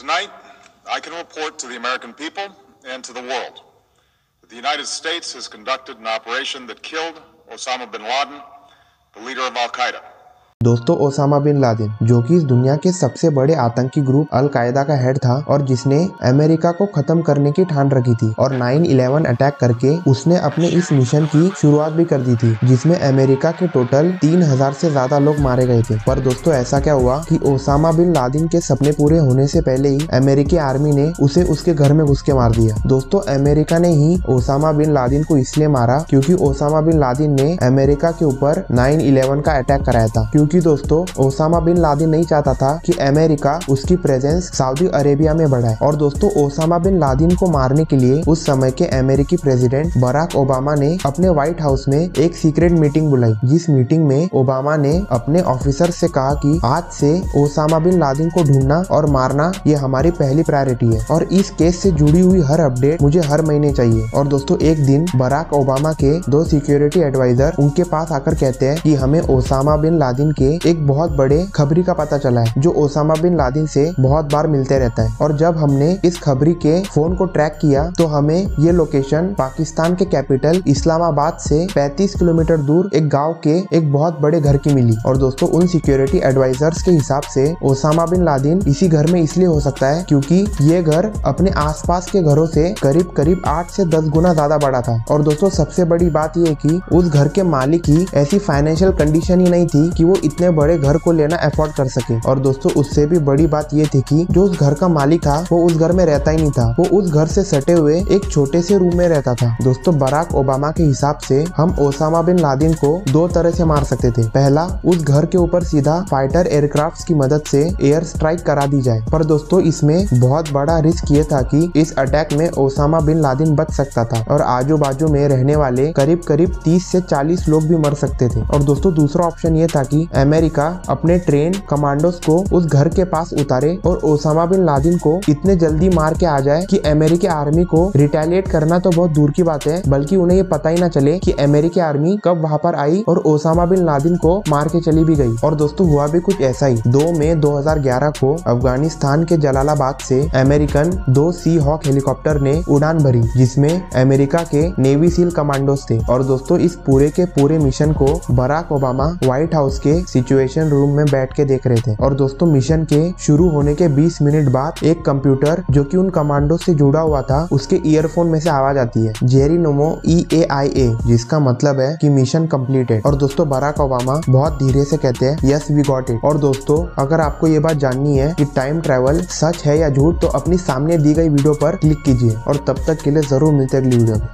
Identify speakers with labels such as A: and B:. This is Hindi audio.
A: Tonight, I can report to the American people and to the world that the United States has conducted an operation that killed Osama bin Laden, the leader of Al-Qaeda.
B: दोस्तों, ओसामा बिन लादेन जो कि इस दुनिया के सबसे बड़े आतंकी ग्रुप अल कायदा का हेड था और जिसने अमेरिका को खत्म करने की ठान रखी थी और 9/11 अटैक करके उसने अपने इस मिशन की शुरुआत भी कर दी थी, जिसमें अमेरिका के टोटल 3000 से ज्यादा लोग मारे गए थे। पर दोस्तों, ऐसा क्या हुआ कि ओसामा बिन लादेन के सपने पूरे होने से पहले ही अमेरिकी आर्मी ने उसे उसके घर में घुस के मार दिया। दोस्तों, अमेरिका ने ही ओसामा बिन लादेन को इसलिए मारा क्योंकि ओसामा बिन लादेन ने अमेरिका के ऊपर 9/11 का अटैक कराया था। क्योंकि दोस्तों, ओसामा बिन लादेन नहीं चाहता था कि अमेरिका उसकी प्रेजेंस सऊदी अरेबिया में बढ़ाए। और दोस्तों, ओसामा बिन लादेन को मारने के लिए उस समय के अमेरिकी प्रेसिडेंट बराक ओबामा ने अपने व्हाइट हाउस में एक सीक्रेट मीटिंग बुलाई, जिस मीटिंग में ओबामा ने अपने ऑफिसर से कहा कि आज से ओसामा बिन लादेन को ढूंढना और मारना ये हमारी पहली प्रायोरिटी है और इस केस से जुड़ी हुई हर अपडेट मुझे हर महीने चाहिए। और दोस्तों, एक दिन बराक ओबामा के 2 सिक्योरिटी एडवाइजर उनके पास आकर कहते हैं कि हमें ओसामा बिन लादेन के एक बहुत बड़े खबरी का पता चला है जो ओसामा बिन लादेन से बहुत बार मिलते रहता है। और जब हमने इस खबरी के फोन को ट्रैक किया तो हमें ये लोकेशन पाकिस्तान के कैपिटल इस्लामाबाद से 35 किलोमीटर दूर एक गांव के एक बहुत बड़े घर की मिली। और दोस्तों, उन सिक्योरिटी एडवाइजर्स के हिसाब से ओसामा बिन लादेन इसी घर में इसलिए हो सकता है क्योंकि ये घर अपने आसपास के घरों से करीब करीब 8 से 10 गुना ज्यादा बड़ा था। और दोस्तों, सबसे बड़ी बात ये है कि उस घर के मालिक की ऐसी फाइनेंशियल कंडीशन ही नहीं थी कि वो इतने बड़े घर को लेना अफोर्ड कर सके। और दोस्तों, उससे भी बड़ी बात ये थी कि जो उस घर का मालिक था वो उस घर में रहता ही नहीं था, वो उस घर से सटे हुए एक छोटे से रूम में रहता था। दोस्तों, बराक ओबामा के हिसाब से हम ओसामा बिन लादेन को 2 तरह से मार सकते थे। पहला, उस घर के ऊपर सीधा फाइटर एयरक्राफ्ट की मदद से एयर स्ट्राइक करा दी जाए। पर दोस्तों, इसमें बहुत बड़ा रिस्क ये था कि इस अटैक में ओसामा बिन लादेन बच सकता था और आजू बाजू में रहने वाले करीब करीब 30 से 40 लोग भी मर सकते थे। और दोस्तों, दूसरा ऑप्शन ये था कि अमेरिका अपने ट्रेन कमांडोज को उस घर के पास उतारे और ओसामा बिन लादेन को इतने जल्दी मार के आ जाए कि अमेरिकी आर्मी को रिटेलिएट करना तो बहुत दूर की बात है, बल्कि उन्हें ये पता ही ना चले कि अमेरिकी आर्मी कब वहां पर आई और ओसामा बिन लादेन को मार के चली भी गई। और दोस्तों, हुआ भी कुछ ऐसा ही। 2 मई 2011 को अफगानिस्तान के जलालाबाद से अमेरिकन 2 सी हॉक हेलीकॉप्टर ने उड़ान भरी, जिसमें अमेरिका के नेवी सील कमांडोज थे। और दोस्तों, इस पूरे के पूरे मिशन को बराक ओबामा व्हाइट हाउस के सिचुएशन रूम में बैठ के देख रहे थे। और दोस्तों, मिशन के शुरू होने के 20 मिनट बाद एक कंप्यूटर जो कि उन कमांडो से जुड़ा हुआ था, उसके ईयरफोन में से आवाज आती है जेरिनोमो EAIA, जिसका मतलब है कि मिशन कंप्लीटेड। और दोस्तों, बराक ओबामा बहुत धीरे से कहते हैं यस वी गॉट इट। और दोस्तों, अगर आपको ये बात जाननी है कि टाइम ट्रैवल सच है या झूठ, तो अपनी सामने दी गई वीडियो पर क्लिक कीजिए। और तब तक के लिए जरूर मिलते हैं अगली वीडियो में।